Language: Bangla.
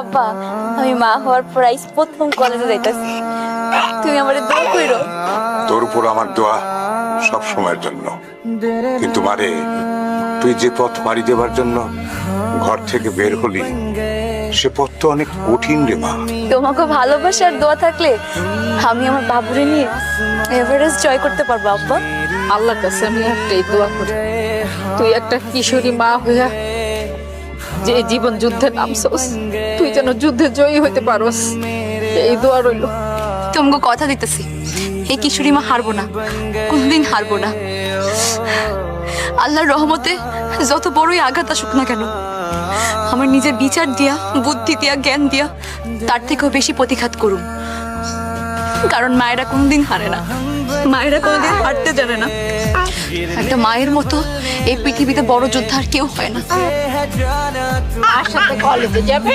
আব্বা, আমি মা হওয়ার পর আইস প্রথম কলেজে যাইতাছি। তুমি আমারে দোয়া কইরো। তোর উপর আমার দোয়া সব সময়ের জন্য। কিন্তু মারে, তুই যে পথ পাড়ি দেবার জন্য ঘর থেকে বের হলি, সে পথ তো অনেক কঠিন রে মা। তোমাকে ভালোবাসার দোয়া থাকলে আমি আমার বাবুরে নিয়ে এভারেস্ট জয় করতে পারবো আব্বা। আল্লাহর কাছে আমি একটাই দোয়া করি, তুই একটা কিশোরী মা হইয়া যে জীবন যুদ্ধে নামছস, তুই যেন যুদ্ধে জয়ী হইতে পারস, এই দোয়া রইল। তোমাকে কথা দিতেছি, এই কিশোরী মা হারবো না, কোনদিন হারবো না। আল্লাহর রহমতে যত বড়ই আঘাত আসুক না কেন, আমার নিজের বিচার দিয়া, বুদ্ধি দিয়া, জ্ঞান দিয়া তার থেকেও বেশি প্রতিঘাত করুম। কারণ মায়েরা কোনদিন হারে না, মায়েরা কোনদিন হারতে জানে না। একটা মায়ের মতো এই পৃথিবীতে বড় যোদ্ধা আর কেউ হয় না। আর সাথে কলেজে যাবে।